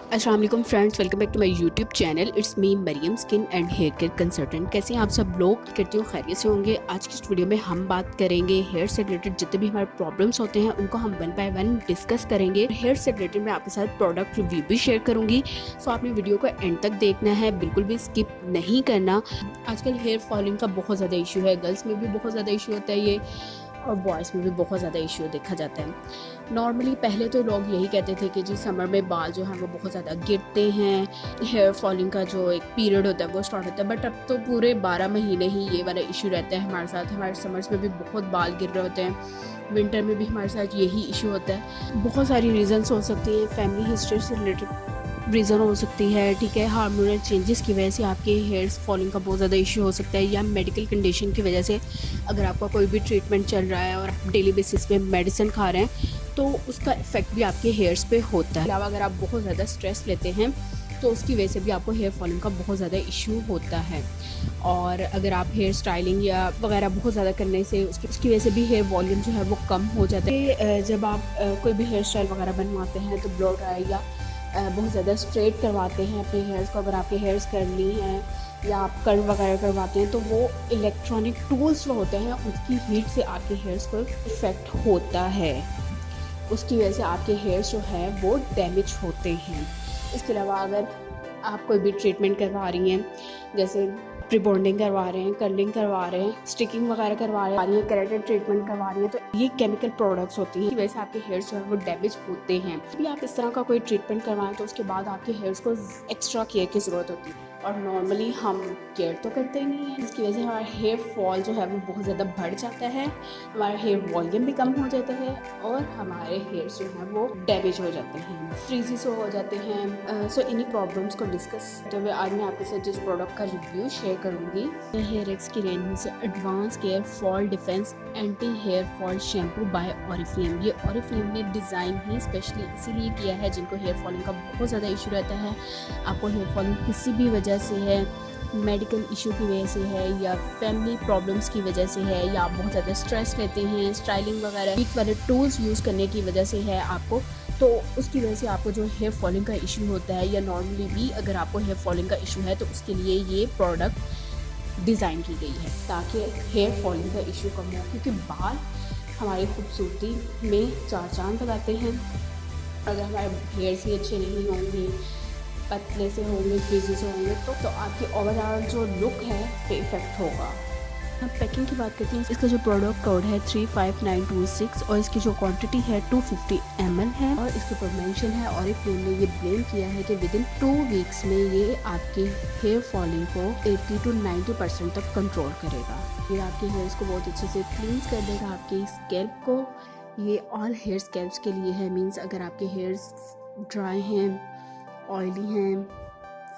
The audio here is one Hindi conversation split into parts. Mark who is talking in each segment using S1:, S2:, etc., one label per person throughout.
S1: अस्सलाम वालेकुम friends, welcome back to my YouTube channel. It's me Maryam, skin and hair care consultant. कैसे हैं आप सब लोग? करती हूँ खैरियत से होंगे। आज की इस वीडियो में हम बात करेंगे हेयर से रिलेटेड जितने भी हमारे प्रॉब्लम्स होते हैं उनको हम वन बाय वन डिस्कस करेंगे। हेयर से रिलेटेड मैं आपके साथ प्रोडक्ट रिव्यू भी शेयर करूंगी, सो आपने वीडियो को एंड तक देखना है, बिल्कुल भी स्किप नहीं करना। आजकल हेयर फॉलिंग का बहुत ज़्यादा इशू है, गर्ल्स में भी बहुत ज़्यादा इशू होता है ये, और बॉयज़ में भी बहुत ज़्यादा इशू देखा जाता है। नॉर्मली पहले तो लोग यही कहते थे कि जी समर में बाल जो हैं वो बहुत ज़्यादा गिरते हैं, हेयर फॉलिंग का जो एक पीरियड होता है वो स्टार्ट होता है, बट अब तो पूरे 12 महीने ही ये वाला इशू रहता है हमारे साथ। हमारे समर्स में भी बहुत बाल गिर रहे होते हैं, विंटर में भी हमारे साथ यही इशू होता है। बहुत सारी रीज़न्स हो सकती हैं, फैमिली हिस्ट्री से रिलेटेड रीज़न हो सकती है, ठीक है, हार्मोनल चेंजेस की वजह से आपके हेयर्स फॉलिंग का बहुत ज़्यादा इशू हो सकता है, या मेडिकल कंडीशन की वजह से अगर आपका कोई भी ट्रीटमेंट चल रहा है और आप डेली बेसिस पे मेडिसिन खा रहे हैं तो उसका इफ़ेक्ट भी आपके हेयर्स पे होता है। अलावा अगर आप बहुत ज़्यादा स्ट्रेस लेते हैं तो उसकी वजह से भी आपको हेयर फॉलिंग का बहुत ज़्यादा इशू होता है। और अगर आप हेयर स्टाइलिंग या वगैरह बहुत ज़्यादा करने से उसकी वजह से भी हेयर वॉल्यूम जो है वो कम हो जाता है। जब आप कोई भी हेयर स्टाइल वगैरह बनवाते हैं तो ब्लो ड्राई या बहुत ज़्यादा स्ट्रेट करवाते हैं अपने हेयर्स को, अगर आपके हेयर्स करली हैं या आप कर्ल वगैरह करवाते हैं तो वो इलेक्ट्रॉनिक टूल्स जो होते हैं उसकी हीट से आपके हेयर्स को इफ़ेक्ट होता है, उसकी वजह से आपके हेयर्स जो है वो डैमेज होते हैं। इसके अलावा अगर आप कोई भी ट्रीटमेंट करवा रही हैं, जैसे प्रीबॉन्डिंग करवा रहे हैं, कर्लिंग करवा रहे हैं, स्टिकिंग वगैरह करवा रही हैं, केराटिन ट्रीटमेंट करवा रही हैं, तो ये केमिकल प्रोडक्ट्स होती हैं, वैसे आपके हेयर्स जो है वो डैमेज होते हैं। यदि आप इस तरह का कोई ट्रीटमेंट करवाएं तो उसके बाद आपके हेयर्स को एक्स्ट्रा केयर की ज़रूरत होती है, और नॉर्मली हम केयर तो करते ही नहीं हैं। इसकी वजह से हमारा हेयर फॉल जो है वो बहुत ज़्यादा बढ़ जाता है, हमारा हेयर वॉल्यूम भी कम हो जाता है, और हमारे हेयर्स जो हैं वो डैमेज हो जाते हैं, फ्रीजीज हो जाते हैं। सो इन्हीं प्रॉब्लम्स को डिस्कस करते हुए आज मैं आपके साथ जिस प्रोडक्ट का रिव्यू शेयर करूँगी, हेयर एक्स की रेंज में से advance care fall defence anti hair fall shampoo by Oriflame. ये ऑरिफ्लेम ने डिज़ाइन ही स्पेशली इसीलिए किया है जिनको हेयर फॉलिंग का बहुत ज़्यादा इशू रहता है। आपको हेयर फॉलिंग किसी भी वजह से है, मेडिकल इशू की वजह से है या फैमिली प्रॉब्लम्स की वजह से है, या आप बहुत ज़्यादा स्ट्रेस लेते हैं, स्टाइलिंग वगैरह हीट वाले टूल्स यूज़ करने की वजह से है आपको, तो उसकी वजह से आपको जो हेयर फॉलिंग का इशू होता है, या नॉर्मली भी अगर आपको हेयर फॉलिंग का इशू है तो उसके लिए ये प्रोडक्ट डिज़ाइन की गई है ताकि हेयर फॉलिंग का इशू कम हो, क्योंकि बाल हमारी खूबसूरती में चार चांद लगाते हैं। अगर हमारे हेयर्स ही अच्छे नहीं होंगे, पतले से होंगे, फ्रीजी से होंगे, तो आपकी ओवरऑल जो लुक है पे इफ़ेक्ट होगा। अब पैकिंग की बात करते हैं, इसका जो प्रोडक्ट कोड है 35926 और इसकी जो क्वांटिटी है 250 ml है, और इसके ऊपर मेंशन है ऑरिफ्लेम ने ये ब्लेम किया है कि विद इन 2 वीक्स में ये आपकी हेयर फॉलिंग को 80 to 90% तक कंट्रोल करेगा। ये आपके हेयर्स को बहुत अच्छे से क्लींस कर देगा, आपके स्कैल्प को। ये ऑल हेयर स्कैल्प्स के लिए है, मीन्स अगर आपके हेयर्स ड्राई हैं, ऑयली हैं,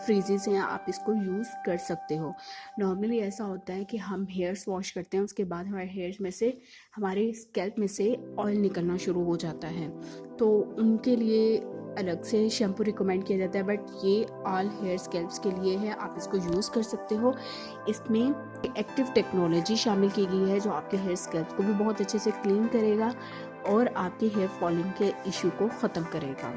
S1: फ्रीजेस हैं, आप इसको यूज़ कर सकते हो। नॉर्मली ऐसा होता है कि हम हेयर्स वॉश करते हैं, उसके बाद हमारे हेयर्स में से, हमारे स्कैल्प में से ऑयल निकलना शुरू हो जाता है, तो उनके लिए अलग से शैम्पू रिकमेंड किया जाता है, बट ये ऑल हेयर स्कैल्प्स के लिए है, आप इसको यूज़ कर सकते हो। इसमें एक्टिव टेक्नोलॉजी शामिल की गई है जो आपके हेयर स्कैल्प को भी बहुत अच्छे से क्लीन करेगा और आपके हेयर फॉलिंग के इशू को ख़त्म करेगा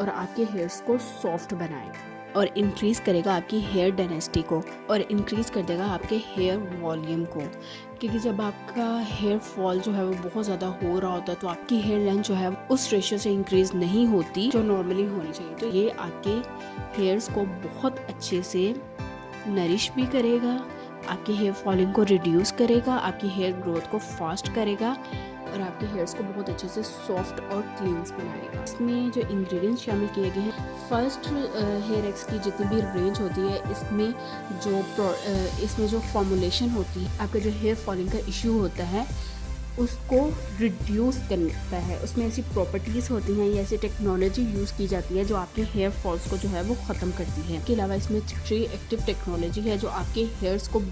S1: और आपके हेयर्स को सॉफ्ट बनाएगा और इंक्रीज़ करेगा आपकी हेयर डेंसिटी को, और इंक्रीज़ कर देगा आपके हेयर वॉल्यूम को। क्योंकि जब आपका हेयर फॉल जो है वो बहुत ज़्यादा हो रहा होता है तो आपकी हेयर लेंथ जो है उस रेशियो से इंक्रीज़ नहीं होती जो नॉर्मली होनी चाहिए। तो ये आपके हेयर्स को बहुत अच्छे से नरिश भी करेगा, आपके हेयर फॉलिंग को रिड्यूस करेगा, आपकी हेयर ग्रोथ को फास्ट करेगा, और आपके हेयर्स को बहुत अच्छे से सॉफ्ट और क्लीन्स बनाएगा। इसमें जो इंग्रेडिएंट्स शामिल किए गए हैं, फर्स्ट हेयर एक्स की जितनी भी रेंज होती है इसमें जो फॉर्मुलेशन होती है, आपका जो हेयर फॉलिंग का इशू होता है उसको रिड्यूस करता है। उसमें ऐसी प्रॉपर्टीज़ होती हैं या ऐसी टेक्नोलॉजी यूज़ की जाती है जो आपके हेयर फॉल्स को जो है वो ख़त्म करती है। इसके अलावा इसमें 3 एक्टिव टेक्नोलॉजी है जो आपके हेयर्स को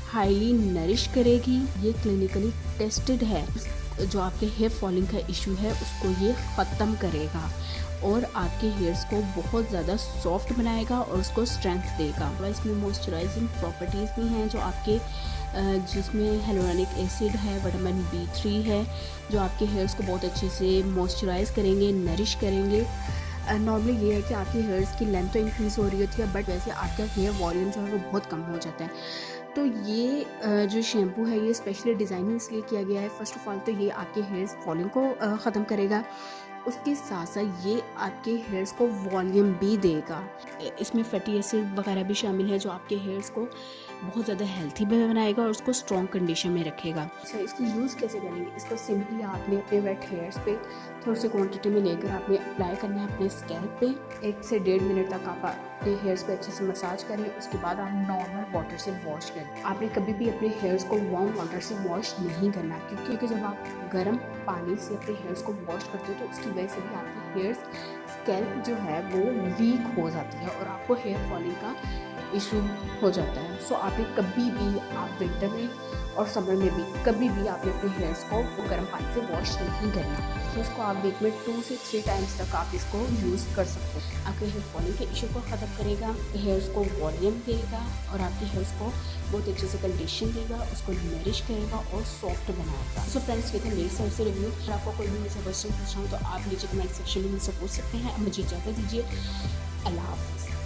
S1: हाईली नरिश करेगी। ये क्लिनिकली टेस्टेड है, जो आपके हेयर फॉलिंग का इशू है उसको ये ख़त्म करेगा और आपके हेयर्स को बहुत ज़्यादा सॉफ्ट बनाएगा और उसको स्ट्रेंथ देगा। और इसमें मॉइस्चराइजिंग प्रॉपर्टीज़ भी हैं जो आपके जिसमें हेलोरानिक एसिड है, विटामिन B3 है जो आपके हेयर्स को बहुत अच्छे से मॉइस्चराइज़ करेंगे, नरिश करेंगे। नॉर्मली ये है कि आपकी हेयर्स की लेंथ तो इंक्रीज़ हो रही होती है, बट वैसे आपका हेयर वॉल्यूम जो है वो बहुत कम हो जाता है। तो ये जो शैम्पू है ये स्पेशली डिज़ाइन इसलिए किया गया है, फ़र्स्ट ऑफ़ ऑल तो ये आपके हेयर्स फॉलिंग को ख़त्म करेगा। उसके साथ साथ ये आपके हेयर्स को वॉल्यूम भी देगा। इसमें फैटी एसिड वगैरह भी शामिल है जो आपके हेयर्स को बहुत ज़्यादा हेल्थी भी बनाएगा और उसको स्ट्रॉन्ग कंडीशन में रखेगा। अच्छा, इसको यूज़ कैसे करेंगे? इसको सिंपली आपने अपने वेट हेयर्स पे थोड़ी सी क्वांटिटी में लेकर आपने अप्लाई करना है अपने स्कैल्प पे। 1 से 1.5 मिनट तक आप अपने हेयर्स पे अच्छे से मसाज करें। उसके बाद आप नॉर्मल वाटर से वॉश करें। आपने कभी भी अपने हेयर्स को वार्म वाटर से वॉश नहीं करना, क्योंकि जब आप गर्म पानी से अपने हेयर्स को वॉश करते हो तो उसकी वजह से भी आपके हेयर्स स्कैल्प जो है वो वीक हो जाती है और आपको हेयर फॉलिंग का इशू हो जाता है। सो आपने कभी भी, आप विंटर में और समर में भी कभी भी आपने अपने हेयर्स को गर्म पानी से वॉश नहीं करना। तो इसको आप वीक में 2 से 3 टाइम्स तक आप इसको यूज़ कर सकते हैं। आपके हेयर फॉलिंग के इशू को ख़त्म करेगा, हेयर्स को वॉल्यूम देगा और आपके हेयर्स को बहुत अच्छे से कंडीशन देगा, उसको नरिश करेगा और सॉफ्ट बनाएगा। सो फ्रेंड्स, ये था मेरी साइड से रिव्यू। अगर आपको कोई भी मुझसे क्वेश्चन पूछना हो तो आप नीचे कमेंट सेक्शन में मुझसे पूछ सकते हैं। मुझे इजाज़त दीजिए। अल्लाह हाफ़िज़।